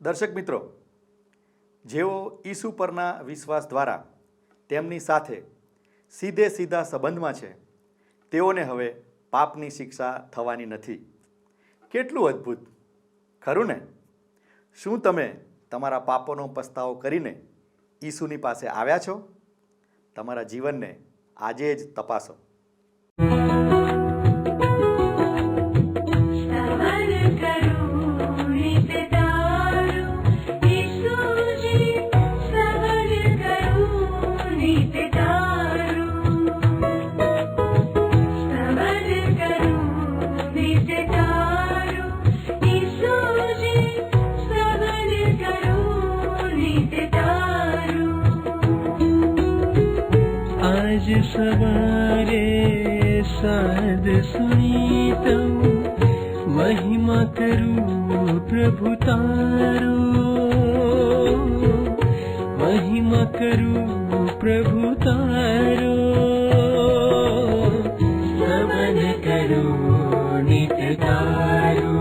દર્શક મિત્રો, જેઓ ઈસુ પરના વિશ્વાસ દ્વારા તેમની સાથે સીધે સીધા સંબંધમાં છે, તેઓને હવે પાપની શિક્ષા થવાની નથી. કેટલું અદ્ભુત, ખરું ને? શું તમે તમારા પાપોનો પસ્તાવો કરીને ઈસુની પાસે આવ્યા છો? તમારા જીવનને આજે જ તપાસો. आज सवारे साध सुनी तम महिमा करूं प्रभु तारो, महिमा करूं प्रभु तारो, स्तवन करूं नित तारो.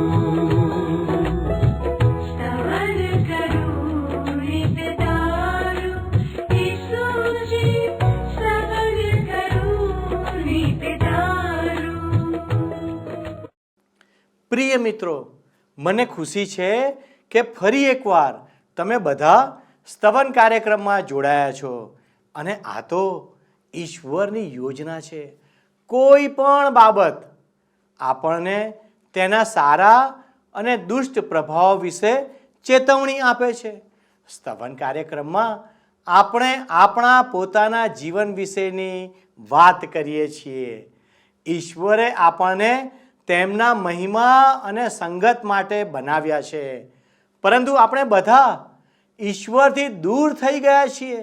પ્રિય મિત્રો, મને ખુશી છે કે ફરી એકવાર તમે બધા સ્તવન કાર્યક્રમમાં જોડાયા છો. અને આ તો ઈશ્વરની યોજના છે. કોઈ પણ બાબત આપણને તેના સારા અને દુષ્ટ પ્રભાવ વિશે ચેતવણી આપે છે. સ્તવન કાર્યક્રમમાં આપણે આપણા પોતાના જીવન વિશેની વાત કરીએ છીએ. ઈશ્વરે આપણને તેમના મહિમા અને સંગત માટે બનાવ્યા છે, પરંતુ આપણે બધા ઈશ્વરથી દૂર થઈ ગયા છીએ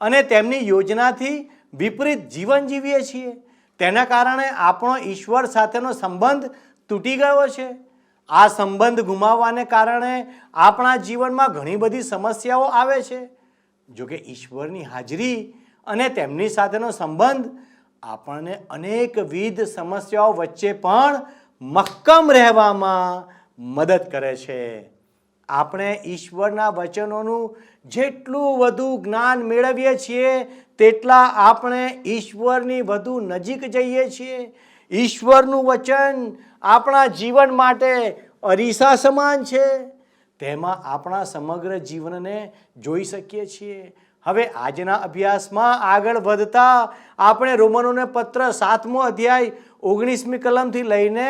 અને તેમની યોજનાથી વિપરીત જીવન જીવીએ છીએ. તેના કારણે આપણો ઈશ્વર સાથેનો સંબંધ તૂટી ગયો છે. આ સંબંધ ગુમાવવાને કારણે આપણા જીવનમાં ઘણી બધી સમસ્યાઓ આવે છે. જોકે ઈશ્વરની હાજરી અને તેમની સાથેનો સંબંધ આપણને અનેકવિધ સમસ્યાઓ વચ્ચે પણ મક્કમ રહેવામાં મદદ કરે છે. આપણે ઈશ્વરના વચનોનું જેટલું વધુ જ્ઞાન મેળવીએ છીએ તેટલા આપણે ઈશ્વરની વધુ નજીક જઈએ છીએ. ઈશ્વરનું વચન આપણા જીવન માટે અરીસા સમાન છે. તેમાં આપણા સમગ્ર જીવનને જોઈ શકીએ છીએ. હવે આજના અભ્યાસમાં આગળ વધતા આપણે રોમનોને પત્ર 7મો અધ્યાય 19મી કલમથી લઈને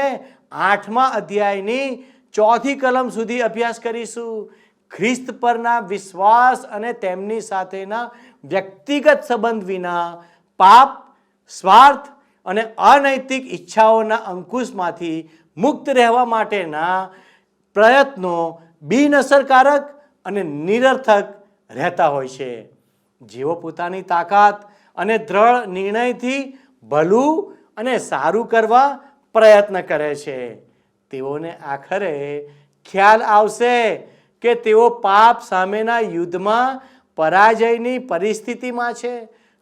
8મા અધ્યાયની 4થી કલમ સુધી અભ્યાસ કરીશું. ખ્રિસ્ત પરના વિશ્વાસ અને તેમની સાથેના વ્યક્તિગત સંબંધ વિના પાપ, સ્વાર્થ અને અનૈતિક ઈચ્છાઓના અંકુશમાંથી મુક્ત રહેવા માટેના પ્રયત્નો બિનઅસરકારક અને નિરર્થક રહેતા હોય છે. જેઓ પોતાની તાકાત અને દ્રઢ નિર્ણયથી ભલું અને સારું કરવા પ્રયત્ન કરે છે, તેઓને આખરે ખ્યાલ આવશે કે તેઓ પાપ સામેના યુદ્ધમાં પરાજયની પરિસ્થિતિમાં છે.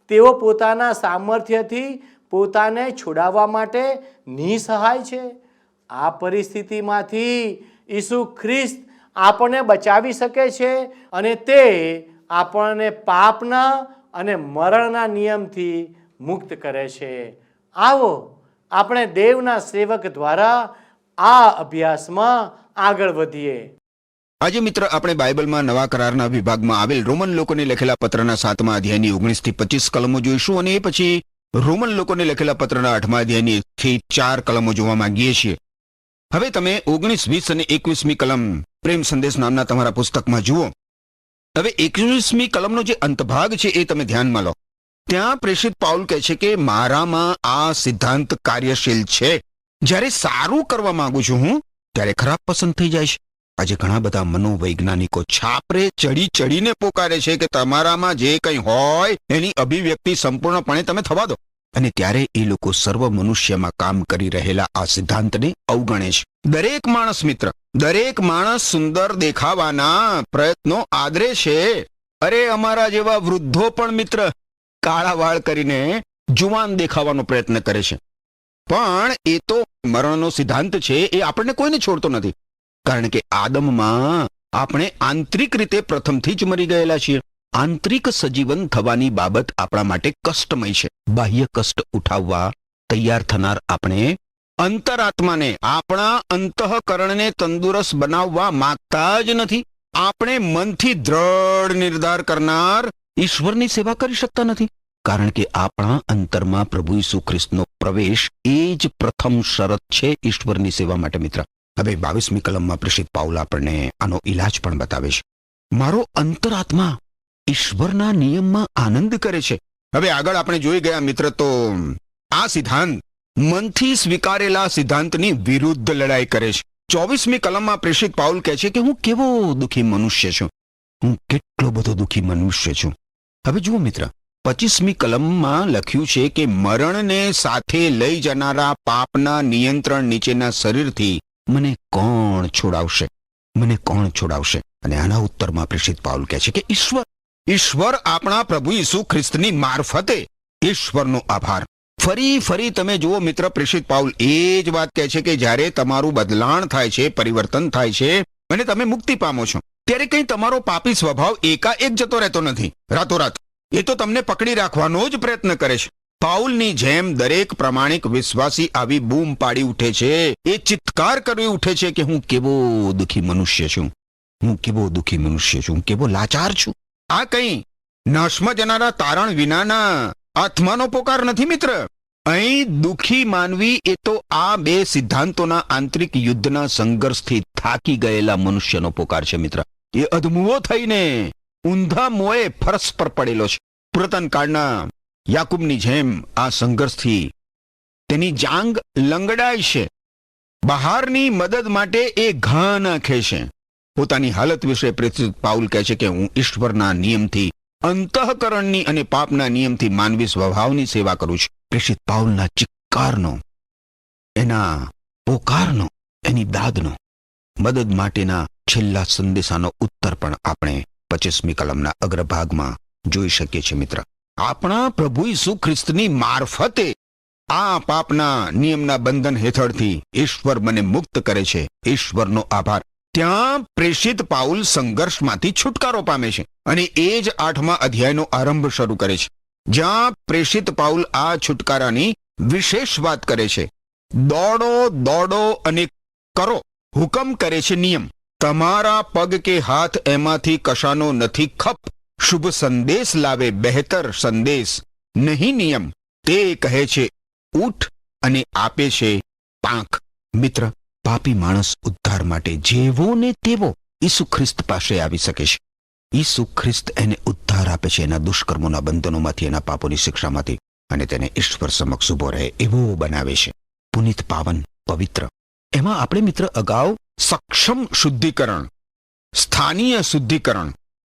તેઓ પોતાના સામર્થ્યથી પોતાને છોડાવવા માટે નિસહાય છે. આ પરિસ્થિતિમાંથી ઈસુ ખ્રિસ્ત આપણને બચાવી શકે છે અને તે આપણને પાપના અને મરણના નિયમથી મુક્ત કરે છે. આવો આપણે દેવના સેવક દ્વારા આ અભ્યાસમાં આગળ વધીએ. આજે મિત્ર આપણે બાઇબલમાં નવા કરારના વિભાગમાં આવેલ રોમન લોકોને લખેલા પત્રના 7મા અધ્યાયની 19 થી 25 કલમો જોઈશું અને એ પછી રોમન લોકોને લખેલા પત્રના 8મા અધ્યાયની 1 થી 4 કલમો જોવા માંગીએ છીએ. હવે તમે 19, 20 અને 21મી કલમ પ્રેમ સંદેશ નામના તમારા પુસ્તકમાં જુઓ. હવે 21મી કલમનો જે અંતભાગ છે એ તમે ધ્યાનમાં લો. ત્યાં પ્રેષિત પાઉલ કહે છે કે મારામાં આ સિદ્ધાંત કાર્યશીલ છે. જ્યારે સારું કરવા માંગુ છું હું ત્યારે ખરાબ પસંદ થઈ જાય છે. આજે ઘણા બધા મનોવૈજ્ઞાનિકો છાપરે ચડી ચડીને પોકારે છે કે તમારામાં જે કંઈ હોય એની અભિવ્યક્તિ સંપૂર્ણપણે તમે થવા દો. અને ત્યારે એ લોકો સર્વ મનુષ્યમાં કામ કરી રહેલા આ સિદ્ધાંતને અવગણે છે. દરેક માણસ મિત્ર, દરેક માણસ સુંદર દેખાવાના પ્રયત્નો આદરે છે. અરે અમારા જેવા વૃદ્ધો પણ મિત્ર કાળા વાળ કરીને જુવાન દેખાવાનો પ્રયત્ન કરે છે. પણ એ તો મરણનો સિદ્ધાંત છે, એ આપણને કોઈને છોડતો નથી. કારણ કે આદમમાં આપણે આંતરિક રીતે પ્રથમથી જ મરી ગયેલા છીએ. આંતરિક સજીવન થવાની બાબત આપણા માટે કષ્ટમય છે. બાહ્ય કષ્ટ ઉઠાવવા તૈયાર થનાર આપણે અંતરાત્માને, આપણા અંતઃકરણને તંદુરસ્ત બનાવવા માંગતા જ નથી. આપણે મનથી દ્રઢ નિર્ધાર કરનાર ઈશ્વરની સેવા કરી શકતા નથી, કારણ કે આપણા અંતરમાં પ્રભુ ઈસુ ખ્રિસ્તનો પ્રવેશ એ જ પ્રથમ શરત છે ઈશ્વરની સેવા માટે. મિત્ર, હવે 22મી કલમમાં પ્રેષિત પાઉલ આપણને આનો ઈલાજ પણ બતાવે છે. મારો અંતરાત્મા ઈશ્વરના નિયમમાં આનંદ કરે છે. હવે આગળ આપણે જોઈ ગયા મિત્ર, તો આ સિદ્ધાંત મનથી સ્વીકારેલા સિદ્ધાંતની વિરુદ્ધ લડાઈ કરે છે. 24મી કલમમાં પ્રેષિત પાઉલ કહે છે કે હું કેવો દુઃખી મનુષ્ય છું, હું કેટલો બધો દુઃખી મનુષ્ય છું. હવે જુઓ મિત્ર, 25મી કલમમાં લખ્યું છે કે મરણને સાથે લઈ જનારા પાપના નિયંત્રણ નીચેના શરીરથી મને કોણ છોડાવશે, મને કોણ છોડાવશે? અને આના ઉત્તરમાં પ્રેષિત પાઉલ કહે છે કે ઈશ્વર આપણા પ્રભુ ઈસુ ખ્રિસ્તની મારફતે. ઈશ્વરનો આભાર. ફરી તમે જુઓ મિત્ર, પ્રેષિત પાઉલ એ જ વાત કહે છે કે જ્યારે તમારું બદલાણ થાય છે, પરિવર્તન થાય છે અને તમે મુક્તિ પામો છો, ત્યારે કંઈ તમારો પાપી સ્વભાવ એકાએક જતો રહેતો નથી રાતોરાત. એ તો તમને પકડી રાખવાનો જ પ્રયત્ન કરે છે. પાઉલની જેમ દરેક પ્રામાણિક વિશ્વાસી આવી બૂમ પાડી ઉઠે છે, એ ચિત્કાર કરી ઉઠે છે કે હું કેવો દુઃખી મનુષ્ય છું, હું કેવો દુઃખી મનુષ્ય છું, કેવો લાચાર છું. આ કંઈ નાશમાં જનારા તારણ વિનાના આત્માનો પોકાર નથી મિત્ર. અહીં દુઃખી માનવી એ તો આ બે સિદ્ધાંતોના આંતરિક યુદ્ધના સંઘર્ષથી થાકી ગયેલા મનુષ્યનો પોકાર છે મિત્ર. એ અધમુઓ થઈને ઊંધા મોએ ફરસ પર પડેલો છે. પુરાતન કાળના યાકૂબની જેમ આ સંઘર્ષથી તેની જાંગ લંગડાય છે. બહારની મદદ માટે એ ઘા નાખે છે. પોતાની હાલત વિશે પ્રેષિત પાઉલ કહે છે કે હું ઈશ્વરના નિયમથી, અંતઃકરણની અને પાપના નિયમથી માનવી સ્વભાવની સેવા કરું છું. પ્રેષિત પાઉલના ચિક્કારનો, એના પોકારનો, એની દાદનો, મદદ માટેના છેલ્લા સંદેશાનો ઉત્તર પણ આપણે 25મી કલમના અગ્રભાગમાં જોઈ શકીએ છીએ મિત્ર. આપણા પ્રભુ ઈસુ ખ્રિસ્તની મારફતે આ પાપના નિયમના બંધન હેઠળથી ઈશ્વર મને મુક્ત કરે છે. ઈશ્વરનો આભાર. ત્યાં પ્રેષિત પાઉલ સંઘર્ષમાંથી છુટકારો પામે છે અને એ જ 8મા અધ્યાયનો આરંભ શરૂ કરે છે, જ્યાં પ્રેષિત પાઉલ આ છુટકારાની વિશેષ વાત કરે છે. દોડો અને કરો, હુકમ કરે છે નિયમ. તમારા પગ કે હાથ એમાંથી કશાનો નથી ખપ. શુભ સંદેશ લાવે બહેતર સંદેશ, નહીં નિયમ. તે કહે છે ઉઠ અને આપે છે પાંખ. મિત્ર, પાપી માણસ ઉદ્ધાર માટે જેવો ને તેવો ઈસુ ખ્રિસ્ત પાસે આવી શકે છે. ઈસુ ખ્રિસ્ત એને ઉદ્ધાર આપે છે એના દુષ્કર્મોના બંધનોમાંથી, એના પાપોની શિક્ષામાંથી, અને તેને ઈશ્વર સમક્ષ ઉભો રહે એવો બનાવે છે. પુનિત, પાવન, પવિત્ર. એમાં આપણે મિત્ર અગાઉ સક્ષમ શુદ્ધિકરણ, સ્થાનીય શુદ્ધિકરણ,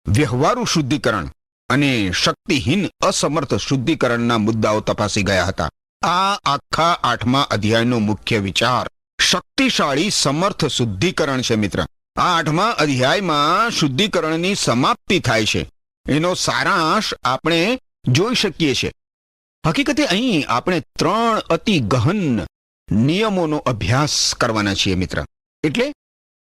વ્યવહારુ શુદ્ધિકરણ અને શક્તિહીન અસમર્થ શુદ્ધિકરણના મુદ્દાઓ તપાસી ગયા હતા. આ આખા 8મા અધ્યાયનો મુખ્ય વિચાર શક્તિશાળી સમર્થ શુદ્ધિકરણ છે મિત્ર. આ 8મા અધ્યાયમાં શુદ્ધિકરણની સમાપ્તિ થાય છે. એનો સારાંશ આપણે જોઈ શકીએ છીએ. હકીકતે અહીં આપણે 3 અતિ ગહન નિયમોનો અભ્યાસ કરવાના છીએ મિત્ર. એટલે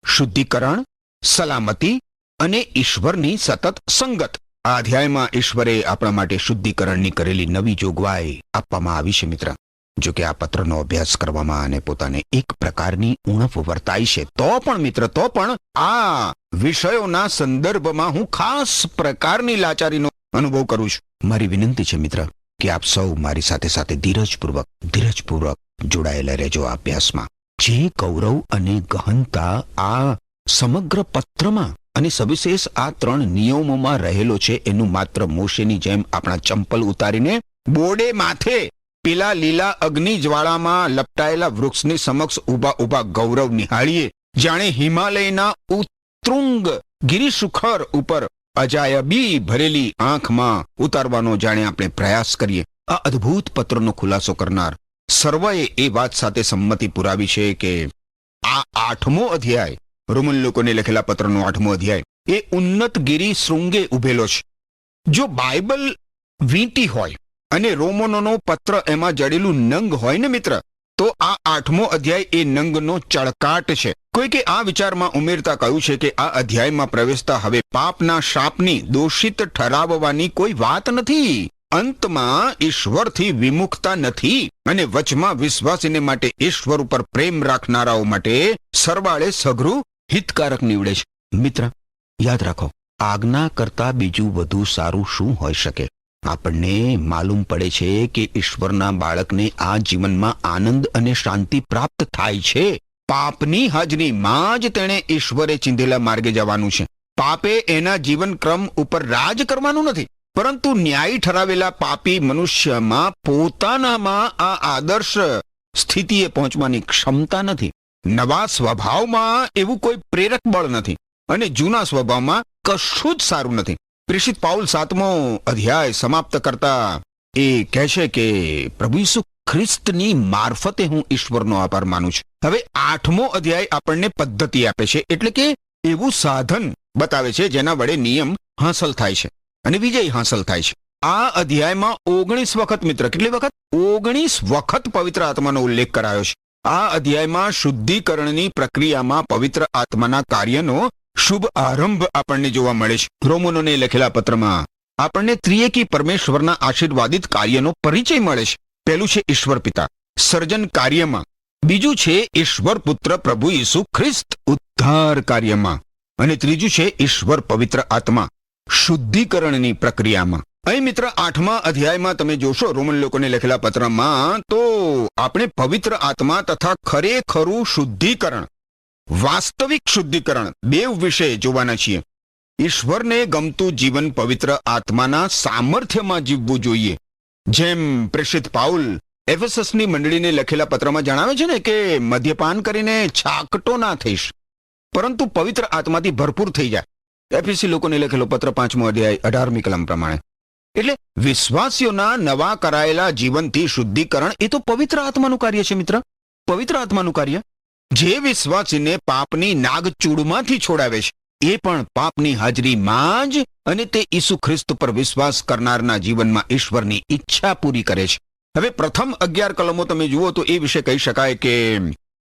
શુદ્ધિકરણ, સલામતી અને ઈશ્વરની સતત સંગત. આ અધ્યાયમાં ઈશ્વરે આપણા માટે શુદ્ધિકરણની કરેલી નવી જોગવાઈ આપવામાં આવી છે મિત્ર. જો કે આ પત્રનો અભ્યાસ કરવામાં અને પોતાને એક પ્રકારની ઉણપ વર્તાય છે, તો પણ મિત્ર, તો પણ આ વિષયોના સંદર્ભમાં હું ખાસ પ્રકારની લાચારીનો અનુભવ કરું છું. મારી વિનંતી છે મિત્ર કે આપ સૌ મારી સાથે સાથે ધીરજપૂર્વક જોડાયેલા રહેજો આ અભ્યાસમાં. જે ગૌરવ અને ગહનતા આ સમગ્ર પત્રમાં અને સવિશેષ આ 3 નિયમોમાં રહેલો છે, એનું માત્ર મોશેની જેમ આપણા ચંપલ ઉતારીને બોડે માથે પેલા લીલા અગ્નિ જ્વાળામાં લપટાયેલા વૃક્ષની સમક્ષ ઊભા ગૌરવ નિહાળીએ, જાણે હિમાલયના ઉત્તુંગ ગિરિશિખર ઉપર અજાયબી ભરેલી આંખમાં ઉતારવાનો જાણે આપણે પ્રયાસ કરીએ. આ અદ્ભુત પત્રનો ખુલાસો કરનાર સર્વએ એ વાત સાથે સંમતિ પુરાવી છે કે આ 8મો અધ્યાય, રોમન લોકોને લખેલા પત્રનો 8મો અધ્યાય, એ ઉન્નત ગિરી શૃંગે ઉભેલો છે. જો બાઇબલ વીંટી હોય અને રોમનોનો પત્ર એમાં જડેલું નંગ હોય ને મિત્ર, તો આ 8મો અધ્યાય એ નંગનો ચળકાટ છે. કોઈકે આ વિચારમાં ઉમેરતા કહ્યું છે કે આ અધ્યાયમાં પ્રવેશતા હવે પાપના શાપની દોષિત ઠરાવવાની કોઈ વાત નથી. અંતમાં ઈશ્વરથી વિમુખતા નથી અને વચમાં વિશ્વાસીને માટે ઈશ્વર ઉપર પ્રેમ રાખનારાઓ માટે સરવાળે સઘરું હિતકારક નીવડે છે. મિત્ર, યાદ રાખો, આજ્ઞા કરતા બીજું વધુ સારું શું હોઈ શકે? આપણને માલુમ પડે છે કે ઈશ્વરના બાળકને આ જીવનમાં આનંદ અને શાંતિ પ્રાપ્ત થાય છે. પાપની હાજરીમાં જ તેણે ઈશ્વરે ચીંધેલા માર્ગે જવાનું છે. પાપે એના જીવનક્રમ ઉપર રાજ કરવાનું નથી, પરંતુ ન્યાયી ઠરાવેલા પાપી મનુષ્યમાં પોતાનામાં આ આદર્શ સ્થિતિએ પહોંચવાની ક્ષમતા નથી. નવા સ્વભાવમાં એવું કોઈ પ્રેરક બળ નથી અને જૂના સ્વભાવમાં કશું જ સારું નથી. પ્રેષિત પાઉલ 7મો અધ્યાય સમાપ્ત કરતા એ કહે છે કે પ્રભુ ઈસુ ખ્રિસ્તની મારફતે હું ઈશ્વરનો આભાર માનું છું. હવે 8મો અધ્યાય આપણને પદ્ધતિ આપે છે, એટલે કે એવું સાધન બતાવે છે જેના વડે નિયમ હાંસલ થાય છે અને વિજય હાંસલ થાય છે. આ અધ્યાયમાં 19 વખત, મિત્ર, કેટલી વખત? 19 વખત પવિત્ર આત્માનો ઉલ્લેખ કરાયો છે. આ અધ્યાયમાં શુદ્ધિકરણની પ્રક્રિયામાં પવિત્ર આત્માના કાર્યનો શુભ આરંભ આપણને જોવા મળે છે. રોમનોને લખેલા પત્રમાં આપણને ત્રિએકી પરમેશ્વરના આશીર્વાદિત કાર્યનો પરિચય મળે છે. પહેલું છે ઈશ્વર પિતા સર્જન કાર્યમાં, બીજું છે ઈશ્વર પુત્ર પ્રભુ ઈસુ ખ્રિસ્ત ઉદ્ધાર કાર્યમાં, અને ત્રીજું છે ઈશ્વર પવિત્ર આત્મા શુદ્ધિકરણની પ્રક્રિયામાં. અહીં મિત્ર 8મા અધ્યાયમાં તમે જોશો રોમન લોકોને લખેલા પત્રમાં, તો આપણે પવિત્ર આત્મા તથા ખરેખરું શુદ્ધિકરણ, વાસ્તવિક શુદ્ધિકરણ બેવ વિશે જોવાના છીએ. ઈશ્વરને ગમતું જીવન પવિત્ર આત્માના સામર્થ્યમાં જીવવું જોઈએ. જેમ પ્રેષિત પાઉલ એફેસસની મંડળીને લખેલા પત્રમાં જણાવે છે ને કે મદ્યપાન કરીને છાકટો ના થઈશ, પરંતુ પવિત્ર આત્માથી ભરપૂર થઈ જાય. એફએસી લોકોને લખેલો પત્ર 5મો અધ્યાય 18મી કલમ પ્રમાણે. એટલે વિશ્વાસીઓના નવા કરાયેલા જીવનથી શુદ્ધિકરણ એ તો પવિત્ર આત્માનું કાર્ય છે મિત્ર, પવિત્ર આત્માનું કાર્ય. જે વિશ્વાસીને પાપની નાગચૂડમાંથી છોડાવે છે એ પણ પાપની હાજરીમાં જ અને તે ઈસુ ખ્રિસ્ત પર વિશ્વાસ કરનારના જીવનમાં ઈશ્વરની ઈચ્છા પૂરી કરે છે. હવે પ્રથમ 11 કલમો તમે જુઓ તો એ વિશે કહી શકાય કે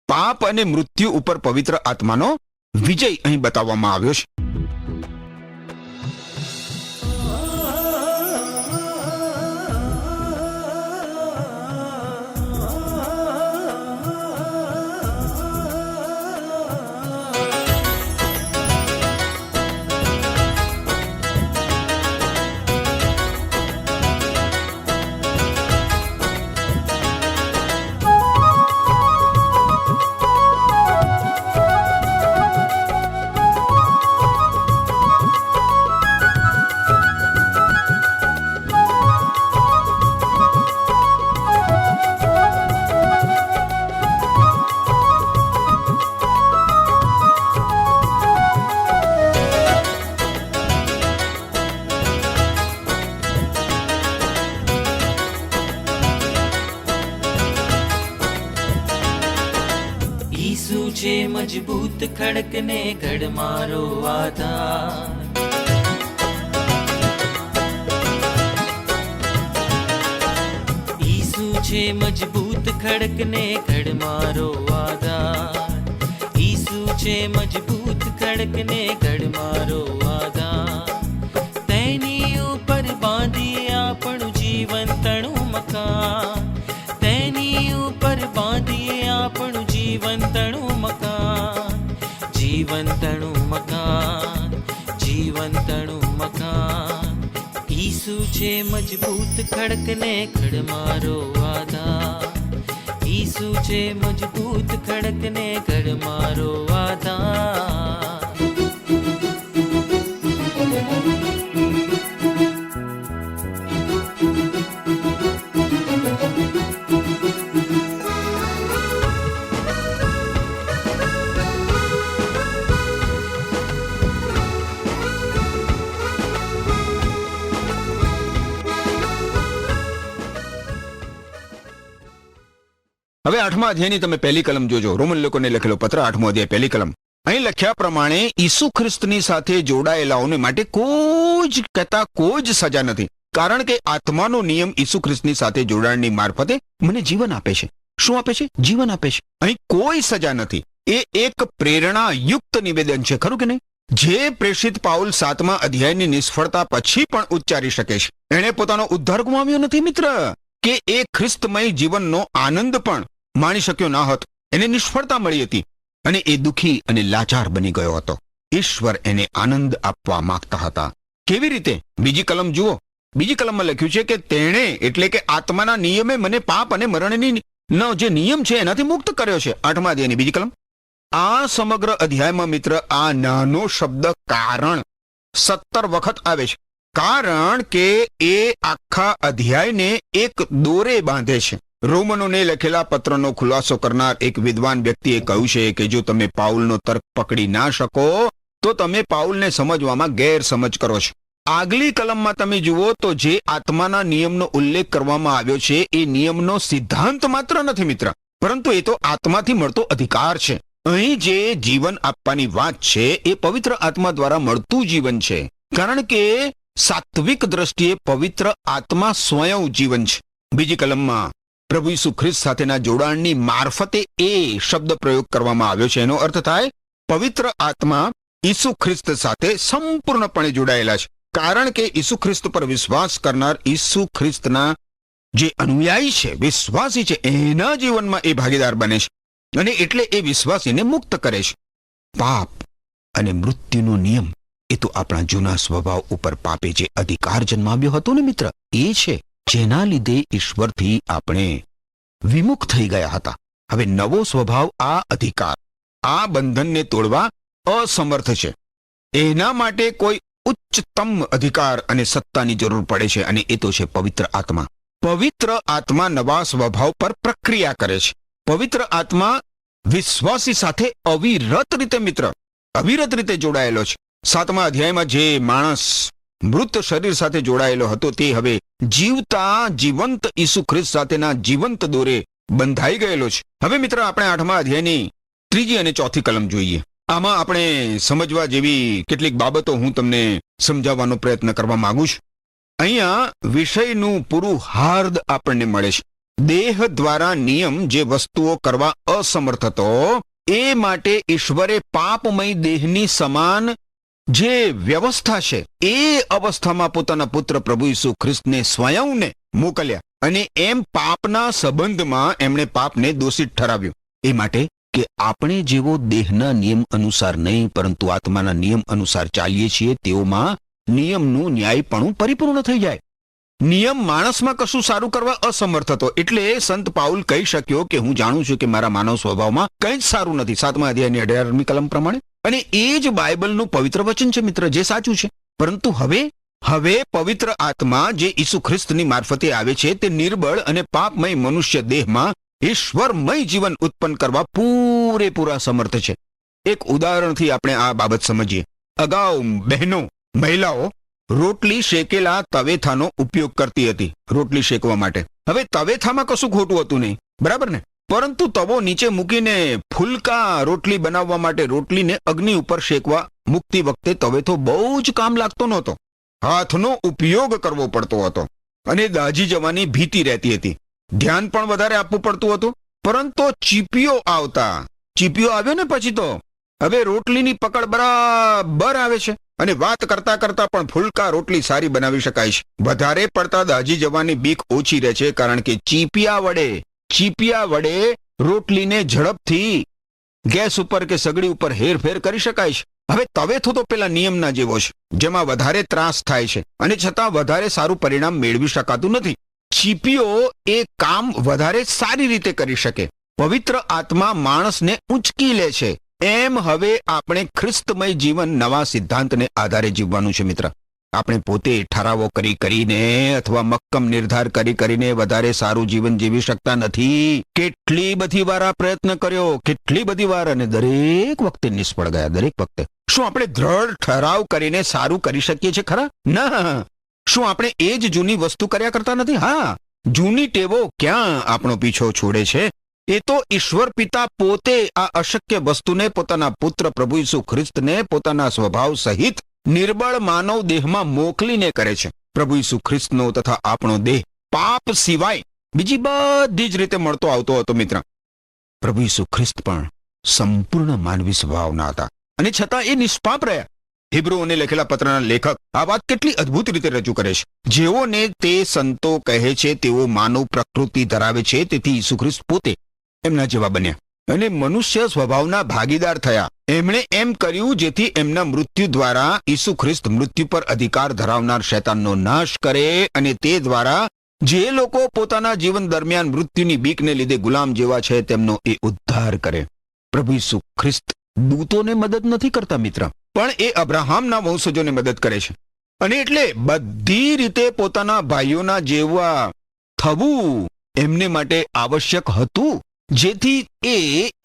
પાપ અને મૃત્યુ ઉપર પવિત્ર આત્માનો વિજય અહીં બતાવવામાં આવ્યો છે. છે મજબૂત ખડકને ઘડ મારો આધાર. ઈસુ છે મજબૂત ખડકને ઘડ મારો આધાર. ઈસુ છે મજબૂત ખડકને ઘડ મારો આધાર. તેની ઉપર બાંધી આપણું જીવન તણું મકાન. તેની ઉપર બાંધીએ આપણું જીવન તણું મકાન. જીવન તણું મકાન, જીવન તણું મકાન. ઈસુ છે મજબૂત ખડકને ખડ મારો આધાર. ઈસુ છે મજબૂત ખડકને ખડ મારો આધાર. હવે 8મા અધ્યાયની તમે પહેલી કલમ જોજો. રોમન લોકોને લખેલો પત્ર 8મો અધ્યાય પહેલી કલમ. અહીં લખ્યા પ્રમાણે ઈસુ ખ્રિસ્તની સાથે જોડાયેલાઓને માટે કોઈ જ સજા નથી, કારણ કે આત્માનો નિયમ ઈસુ ખ્રિસ્તની સાથે જોડાણની મારફતે મને જીવન આપે છે, શું આપે છે? જીવન આપે છે. અહીં કોઈ સજા નથી. એ એક પ્રેરણાયુક્ત નિવેદન છે, ખરું કે નહીં? જે પ્રેષિત પાઉલ 7મા અધ્યાયની નિષ્ફળતા પછી પણ ઉચ્ચારી શકે છે. એણે પોતાનો ઉદ્ધાર ગુમાવ્યો નથી મિત્ર, કે એ ખ્રિસ્તમય જીવનનો આનંદ પણ માણી શક્યો ન હતો. એને નિષ્ફળતા મળી હતી અને એ દુઃખી અને લાચાર બની ગયો હતો. ઈશ્વર એને આનંદ આપવા માંગતા હતા. કેવી રીતે? બીજી કલમ જુઓ. બીજી કલમમાં લખ્યું છે કે તેણે એટલે કે આત્માના નિયમે મને પાપ અને મરણની નો જે નિયમ છે એનાથી મુક્ત કર્યો છે. 8મા અધ્યાયની બીજી કલમ. આ સમગ્ર અધ્યાયમાં મિત્ર આ નાનો શબ્દ કારણ 17 વખત આવે છે. કારણ કે એ આખા અધ્યાયને એક દોરે બાંધે છે. રોમનોને લખેલા પત્રનો ખુલાસો કરનાર એક વિદ્વાન વ્યક્તિએ કહ્યું છે કે જો તમે પાઉલનો તર્ક પકડી ના શકો તો તમે પાઉલને સમજવામાં ગેરસમજ કરો છો. આગલી કલમમાં તમે જુઓ તો જે આત્માના નિયમનો ઉલ્લેખ કરવામાં આવ્યો છે એ નિયમનો સિદ્ધાંત માત્ર નથી મિત્ર, પરંતુ એ તો આત્માથી મળતો અધિકાર છે. અહીં જે જીવન આપવાની વાત છે એ પવિત્ર આત્મા દ્વારા મળતું જીવન છે, કારણ કે સાત્વિક દ્રષ્ટિએ પવિત્ર આત્મા સ્વયં જીવન છે. બીજી કલમમાં પ્રભુ ઈસુ ખ્રિસ્ત સાથેના જોડાણની મારફતે એ શબ્દ પ્રયોગ કરવામાં આવ્યો છે. એનો અર્થ થાય પવિત્ર આત્મા ઈસુ ખ્રિસ્ત સાથે સંપૂર્ણપણે જોડાયેલા છે, કારણ કે ઈસુ ખ્રિસ્ત પર વિશ્વાસ કરનાર ઈસુ ખ્રિસ્તના જે અનુયાયી છે, વિશ્વાસી છે, એના જીવનમાં એ ભાગીદાર બને છે અને એટલે એ વિશ્વાસીને મુક્ત કરે છે. પાપ અને મૃત્યુનો નિયમ એ તો આપણા જૂના સ્વભાવ ઉપર પાપે જે અધિકાર જન્માવ્યો હતો ને મિત્ર, એ છે જેના લીધે ઈશ્વરથી આપણે વિમુખ થઈ ગયા હતા. હવે નવો સ્વભાવ આ અધિકાર, આ બંધનને તોડવા અસમર્થ છે. એના માટે કોઈ ઉચ્ચતમ અધિકાર અને સત્તાની જરૂર પડે છે અને એ તો છે પવિત્ર આત્મા. પવિત્ર આત્મા નવા સ્વભાવ પર પ્રક્રિયા કરે છે. પવિત્ર આત્મા વિશ્વાસી સાથે અવિરત રીતે મિત્ર અવિરત રીતે જોડાયેલો છે. 7મા અધ્યાયમાં જે માણસ મૃત શરીર સાથે જોડાયેલો હતો તે હવે જીવતા જીવંત ઈસુ ખ્રિસ્ત સાથેના જીવંત દોરે બંધાઈ ગયેલો છે. હવે મિત્ર આપણે 8મા અધ્યાયની 3જી અને 4થી કલમ જોઈએ. આમાં આપણે સમજવા જેવી કેટલીક બાબતો હું તમને સમજાવવાનો પ્રયત્ન કરવા માંગુ છું. અહીંયા વિષયનું પૂરું હાર્દ આપણને મળે છે. દેહ દ્વારા નિયમ જે વસ્તુઓ કરવા અસમર્થ હતો એ માટે ઈશ્વરે પાપમય દેહની સમાન જે વ્યવસ્થા છે એ અવસ્થામાં પોતાના પુત્ર પ્રભુ ઈસુ ખ્રિસ્તને સ્વયંને મોકલ્યા અને એમ પાપના સંબંધમાં એમણે પાપને દોષિત ઠરાવ્યું. એ માટે કે આપણે જેવો દેહના નિયમ અનુસાર નહીં પરંતુ આત્માના નિયમ અનુસાર ચાલીએ છીએ તેઓમાં નિયમનું ન્યાયપણું પરિપૂર્ણ થઈ જાય. નિયમ માણસમાં કશું સારું કરવા અસમર્થ હતો, એટલે સંત પાઉલ કહી શક્યો કે હું જાણું છું કે મારા માનવ સ્વભાવમાં કંઈ જ સારું નથી. 7મા અધ્યાયની 18મી કલમ પ્રમાણે. અને એ જ બાઇબલનું પવિત્ર વચન છે મિત્ર, જે સાચું છે. પરંતુ હવે પવિત્ર આત્મા જે ઈસુ ખ્રિસ્તની મારફતે આવે છે તે નિર્બળ અને પાપમય મનુષ્ય દેહમાં ઈશ્વરમય જીવન ઉત્પન્ન કરવા પૂરેપૂરા સમર્થ છે. એક ઉદાહરણથી આપણે આ બાબત સમજીએ. અગાઉ બહેનો, મહિલાઓ રોટલી શેકેલા તવેથાનો ઉપયોગ કરતી હતી રોટલી શેકવા માટે. હવે તવેથામાં કશું ખોટું હતું નહીં, બરાબર ને? પરંતુ તવો નીચે મૂકીને ફૂલકા રોટલી બનાવવા માટે રોટલીને અગ્નિ ઉપર શેકવા મૂકતી વખતે તવેથો બહુ જ કામ લાગતો નહોતો. હાથનો ઉપયોગ કરવો પડતો હતો અને દાઝી જવાની ભીતિ રહેતી હતી. ધ્યાન પણ વધારે આપવું પડતું હતું. પરંતુ ચીપિયો આવ્યો ને પછી તો હવે રોટલીની પકડ બરાબર આવે છે અને વાત કરતા કરતા પણ ફૂલકા રોટલી સારી બનાવી શકાય છે. વધારે પડતા દાઝી જવાની બીક ઓછી રહે છે, કારણ કે ચીપિયા વડે રોટલીને ઝડપથી ગેસ ઉપર કે સગડી ઉપર હેરફેર કરી શકાય છે. હવે તવેથો તો પેલા નિયમના જેવો છે, જેમાં વધારે ત્રાસ થાય છે અને છતાં વધારે સારું પરિણામ મેળવી શકાતું નથી. ચીપિયો એ કામ વધારે સારી રીતે કરી શકે. પવિત્ર આત્મા માણસને ઊંચકી લે છે. એમ હવે આપણે ખ્રિસ્તમય જીવન નવા સિદ્ધાંતને આધારે જીવવાનું છે મિત્ર. આપણે પોતે ઠરાવો કરીને અથવા મક્કમ નિર્ધાર કરીને વધારે સારું જીવન જીવી શકતા નથી. કેટલી બધી વાર આ પ્રયત્ન કર્યો, કેટલી બધી વાર, અને દરેક વખતે નિષ્ફળ ગયા. દરેક વખતે. શું આપણે દ્રઢ ઠરાવ કરીને સારું કરી શકીએ છીએ ખરા? ના. શું આપણે એ જ જૂની વસ્તુ કર્યા કરતા નથી? હા. જૂની ટેવો ક્યાં આપણો પીછો છોડે છે? એ તો ઈશ્વર પિતા પોતે આ અશક્ય વસ્તુને પોતાના પુત્ર પ્રભુ ઈસુ ખ્રિસ્તને પોતાના સ્વભાવ સહિત નિર્બળ માનવ દેહમાં મોકલીને કરે છે. પ્રભુ ઈસુ ખ્રિસ્તનો તથા આપણો દેહ પાપ સિવાય બીજી બધી જ રીતે મળતો આવતો હતો મિત્ર. પ્રભુ ઈસુ ખ્રિસ્ત પણ સંપૂર્ણ માનવી સ્વભાવના હતા અને છતાં એ નિષ્પાપ રહ્યા. હિબ્રુઓને લખેલા પત્રના લેખક આ વાત કેટલી અદ્ભુત રીતે રજૂ કરે છે. જેઓને તે સંતો કહે છે તેઓ માનવ પ્રકૃતિ ધરાવે છે, તેથી ઈસુ ખ્રિસ્ત પોતે એમના જેવા બન્યા અને મનુષ્ય સ્વભાવના ભાગીદાર થયા. એમણે એમ કર્યું જેથી એમના મૃત્યુ દ્વારા ઈસુ ખ્રિસ્ત મૃત્યુ પર અધિકાર ધરાવનાર શૈતાનનો નાશ કરે અને તે દ્વારા જે લોકો પોતાના જીવન દરમિયાન મૃત્યુની બીકને લીધે ગુલામ જેવા છે તેમનો એ ઉદ્ધાર કરે. પ્રભુ ઈસુ ખ્રિસ્ત દૂતોને મદદ નથી કરતા મિત્ર, પણ એ અબ્રાહામના વંશજોને મદદ કરે છે અને એટલે બધી રીતે પોતાના ભાઈઓના જેવા થવું એમને માટે આવશ્યક હતું, જેથી એ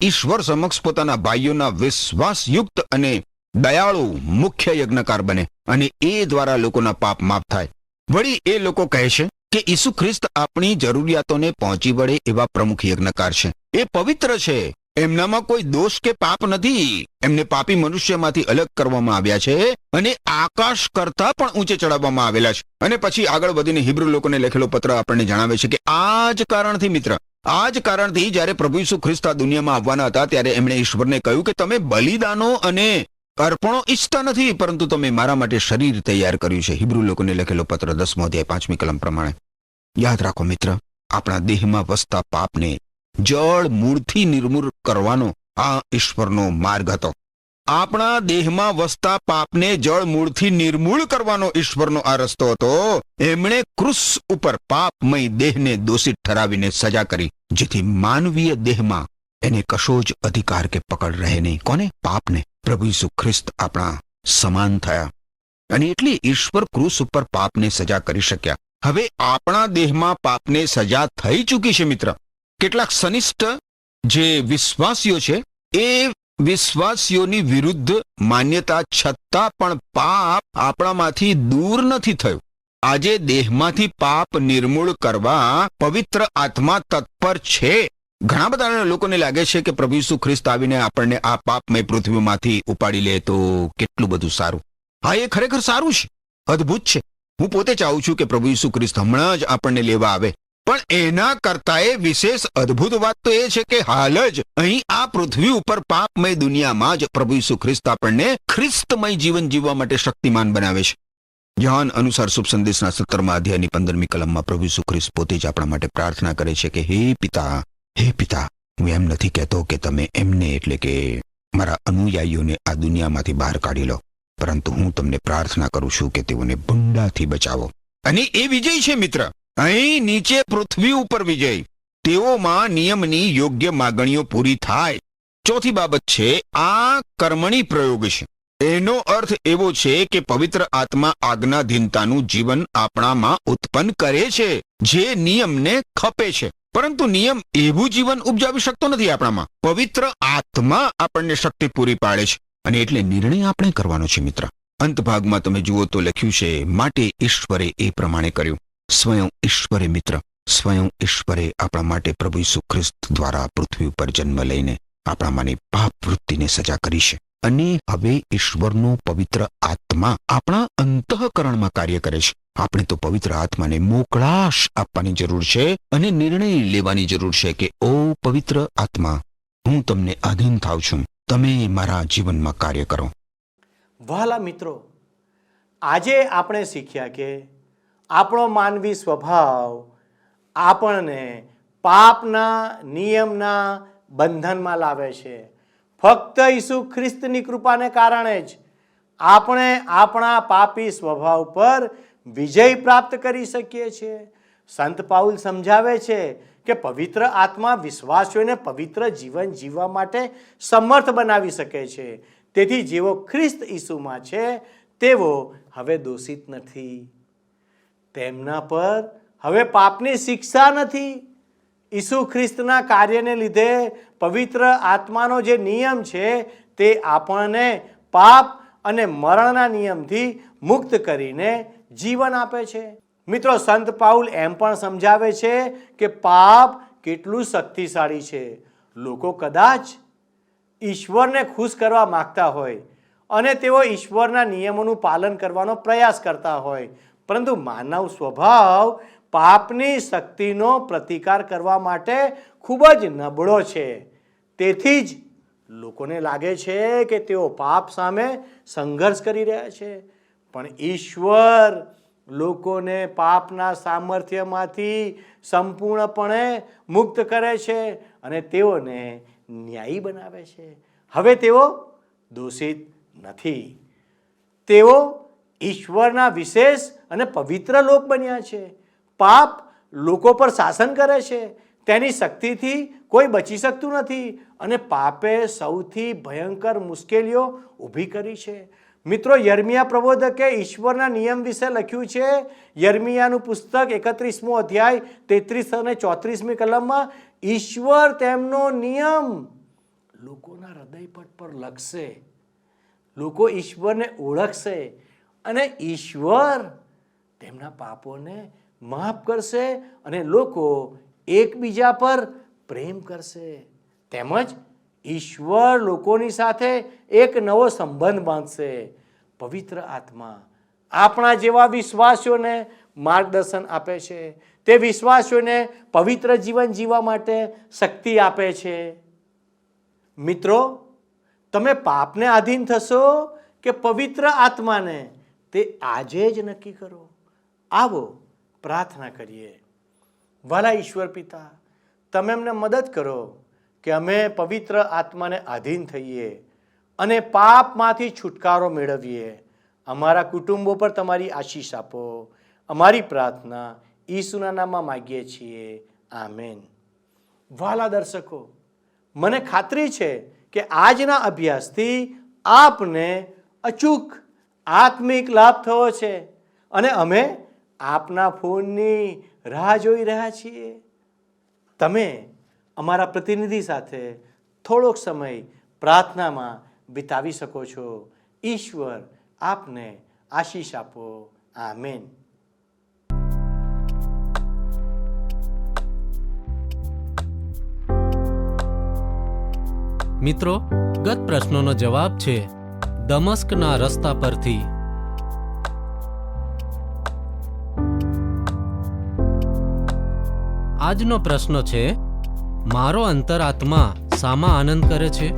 ઈશ્વર સમક્ષ પોતાના ભાઈઓના વિશ્વાસયુક્ત અને દયાળુ મુખ્ય યજ્ઞકાર બને અને એ દ્વારા લોકોના પાપ માફ થાય. વળી એ લોકો કહે છે કે ઈસુ ખ્રિસ્ત આપણી જરૂરિયાતોને પહોંચી વળે એવા પ્રમુખ યજ્ઞકાર છે. એ પવિત્ર છે, એમનામાં કોઈ દોષ કે પાપ નથી. એમને પાપી મનુષ્યમાંથી અલગ કરવામાં આવ્યા છે અને આકાશ કરતા પણ ઊંચે ચડાવવામાં આવેલા છે. અને પછી આગળ વધીને હિબ્રુ લોકોને લખેલો પત્ર આપણને જણાવે છે કે આ જ કારણથી મિત્ર, આ જ કારણથી જ્યારે પ્રભુ ઈસુ ખ્રિસ્ત આ દુનિયામાં આવવાના હતા ત્યારે એમણે ઈશ્વરને કહ્યું કે તમે બલિદાનો અને અર્પણો ઈચ્છતા નથી, પરંતુ તમે મારા માટે શરીર તૈયાર કર્યું છે. હિબ્રુ લોકોને લખેલો પત્ર 10મો અધ્યાય 5મી કલમ પ્રમાણે. યાદ રાખો મિત્ર, આપણા દેહમાં વસતા પાપને જળ મૂળથી નિર્મૂળ કરવાનો આ ઈશ્વરનો માર્ગ હતો. આપણા દેહમાં વસતા પાપને જળ મૂળથી નિર્મૂળ કરવાનો ઈશ્વરનો આ રસ્તો હતો. એમણે ક્રુસ ઉપર પાપમય દેહને દોષિત ઠરાવીને સજા કરી, જેથી માનવીય દેહમાં એને કશો જ અધિકાર કે પકડ રહે નહીં. કોને? પાપને. પ્રભુ ઈસુ ખ્રિસ્ત આપણા સમાન થયા અને એટલે ઈશ્વર ક્રુસ ઉપર પાપને સજા કરી શક્યા. હવે આપણા દેહમાં પાપને સજા થઈ ચૂકી છે મિત્ર. કેટલાક સનિષ્ઠ જે વિશ્વાસીઓ છે એ વિશ્વાસીઓની વિરુદ્ધ માન્યતા છતાં પણ પાપ આપણામાંથી દૂર નથી થયું. આજે દેહમાંથી પાપ નિર્મૂળ કરવા પવિત્ર આત્મા તત્પર છે. ઘણા બધા લોકોને લાગે છે કે પ્રભુ ઈસુ ખ્રિસ્ત આવીને આપણને આ પાપમય પૃથ્વીમાંથી ઉપાડી લે તો કેટલું બધું સારું. હા, એ ખરેખર સારું છે, અદ્ભુત છે. હું પોતે ચાહું છું કે પ્રભુ ઈસુ ખ્રિસ્ત હમણાં જ આપણને લેવા આવે. પણ એના કરતા એ વિશેષ અદ્ભુત વાત તો એ છે કે હાલ જ અહીં આ પૃથ્વી ઉપર પાપમય દુનિયામાં જ પ્રભુ ઈસુ ખ્રિસ્ત આપણને ખ્રિસ્તમય જીવન જીવવા માટે શક્તિમાન બનાવે છે. યોહાન અનુસાર શુભ સંદેશના 17મા અધ્યાયની 15મી કલમમાં પ્રભુ ઈસુ ખ્રિસ્ત પોતે જ આપણા માટે પ્રાર્થના કરે છે કે હે પિતા, હું એમ નથી કહેતો કે તમે એમને એટલે કે મારા અનુયાયીઓને આ દુનિયામાંથી બહાર કાઢી લો, પરંતુ હું તમને પ્રાર્થના કરું છું કે તેઓને ભૂંડાથી બચાવો. અને એ વિજય છે મિત્ર. અહીં નીચે પૃથ્વી ઉપર વિજય. તેઓમાં નિયમની યોગ્ય માગણીઓ પૂરી થાય. ચોથી બાબત છે આ કર્મણી પ્રયોગ છે. એનો અર્થ એવો છે કે પવિત્ર આત્મા આજ્ઞાધીનતાનું જીવન આપણામાં ઉત્પન્ન કરે છે, જે નિયમને ખપે છે. પરંતુ નિયમ એવું જીવન ઉપજાવી શકતો નથી આપણામાં. પવિત્ર આત્મા આપણને શક્તિ પૂરી પાડે છે અને એટલે નિર્ણય આપણે કરવાનો છે મિત્ર. અંત ભાગમાં તમે જુઓ તો લખ્યું છે, માટે ઈશ્વરે એ પ્રમાણે કર્યું. સ્વયં ઈશ્વરે મિત્ર, સ્વયં ઈશ્વરે આપણા માટે પ્રભુ ઈસુ ખ્રિસ્ત દ્વારા પૃથ્વી ઉપર જન્મ લઈને આપણામાંની પાપ વૃત્તિને સજા કરી છે. અને હવે ઈશ્વરનો પવિત્ર આત્મા આપણા અંતઃકરણમાં કાર્ય કરે છે. આપણે તો પવિત્ર આત્માને મોકળાશ આપવાની જરૂર છે અને નિર્ણય લેવાની જરૂર છે કે ઓ પવિત્ર આત્મા, હું તમને આધીન થાઉં છું, તમે મારા જીવનમાં કાર્ય કરો. વહાલા મિત્રો, આજે આપણે શીખ્યા કે આપણો માનવી સ્વભાવ આપણને પાપના નિયમના બંધનમાં લાવે છે. ફક્ત ઈસુ ખ્રિસ્તની કૃપાને કારણે જ આપણે આપણા પાપી સ્વભાવ પર વિજય પ્રાપ્ત કરી શકીએ છીએ. સંત પાઉલ સમજાવે છે કે પવિત્ર આત્મા વિશ્વાસીઓને પવિત્ર જીવન જીવવા માટે સમર્થ બનાવી શકે છે. તેથી જેઓ ખ્રિસ્ત ઈસુમાં છે તેઓ હવે દોષિત નથી. તેમના પર હવે પાપની શિક્ષા નથી. ઈસુ ખ્રિસ્તના કાર્યને લીધે પવિત્ર આત્માનો જે નિયમ છે તે આપણને પાપ અને મરણના નિયમથી મુક્ત કરીને જીવન આપે છે. મિત્રો, સંત પાઉલ એમ પણ સમજાવે છે કે પાપ કેટલું શક્તિશાળી છે. લોકો કદાચ ઈશ્વરને ખુશ કરવા માંગતા હોય અને તેઓ ઈશ્વરના નિયમોનું પાલન કરવાનો પ્રયાસ કરતા હોય, પરંતુ માનવ સ્વભાવ પાપની શક્તિનો પ્રતિકાર કરવા માટે ખૂબ જ નબળો છે. તેથી જ લોકોને લાગે છે કે તેઓ પાપ સામે સંઘર્ષ કરી રહ્યા છે, પણ ઈશ્વર લોકોને પાપના સામર્થ્યમાંથી સંપૂર્ણપણે મુક્ત કરે છે અને તેઓને ન્યાયી બનાવે છે. હવે તેઓ દોષિત નથી. તેઓ ઈશ્વરના વિશેષ અને પવિત્ર લોક બન્યા છે. પાપ લોકો પર શાસન કરે છે. તેની શક્તિથી કોઈ બચી શકતું નથી અને પાપે સૌથી ભયંકર મુશ્કેલીઓ ઊભી કરી છે. મિત્રો, યર્મિયા પ્રબોધકે ઈશ્વરના નિયમ વિશે લખ્યું છે. યર્મિયાનું પુસ્તક 31મો અધ્યાય 33 અને 34મી કલમમાં ઈશ્વર તેમનો નિયમ લોકોના હૃદયપટ પર લખશે. લોકો ઈશ્વરને ઓળખશે અને ઈશ્વર તેમના પાપોને માફ કરશે અને લોકો એકબીજા પર પ્રેમ કરશે. તેમજ ઈશ્વર લોકોની સાથે એક નવો સંબંધ બાંધશે. પવિત્ર આત્મા આપણા જેવા વિશ્વાસીઓને માર્ગદર્શન આપે છે. તે વિશ્વાસીઓને પવિત્ર જીવન જીવવા માટે શક્તિ આપે છે. મિત્રો, તમે પાપને આધીન થશો કે પવિત્ર આત્માને, તે આજે જ નક્કી કરો. આવો પ્રાર્થના કરીએ. વાલા ઈશ્વર પિતા, તમે અમને મદદ કરો કે અમે પવિત્ર આત્માને આધીન થઈએ અને પાપમાંથી છુટકારો મેળવીએ. અમારા કુટુંબો પર તમારી આશીષ આપો. અમારી પ્રાર્થના ઈસુના નામમાં માગીએ છીએ. આમેન. વાલા દર્શકો, મને ખાતરી છે કે આજના અભ્યાસથી આપને અચૂક આત્મિક લાભ થયો છે અને અમે આપના ફોનની રાહ જોઈ રહ્યા છીએ. તમે અમારા પ્રતિનિધિ સાથે થોડોક સમય પ્રાર્થનામાં વિતાવી શકો છો. ઈશ્વર આપને આશીષ આપો. આમેન. મિત્રો, ગત પ્રશ્નોનો જવાબ છે દમસ્કના રસ્તા પરથી. આજનો પ્રશ્ન છે, મારો અંતરાત્મા શામાં આનંદ કરે છે?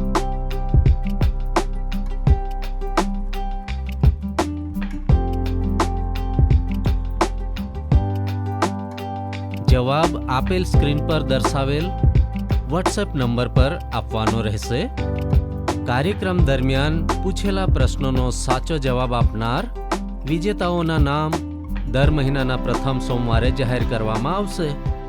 જવાબ આપેલ સ્ક્રીન પર દર્શાવેલ વોટ્સએપ નંબર પર આપવાનો રહેશે. કાર્યક્રમ દરમિયાન પૂછેલા પ્રશ્નોનો સાચો જવાબ આપનાર વિજેતાઓના નામ દર મહિનાના પ્રથમ સોમવારે જાહેર કરવામાં આવશે.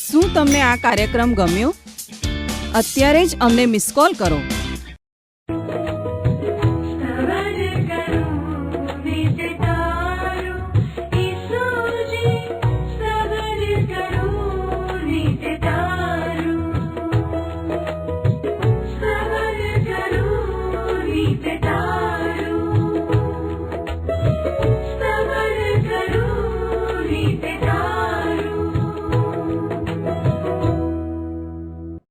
શું તમને આ કાર્યક્રમ ગમ્યો? અત્યારે જ અમને મિસ કોલ કરો.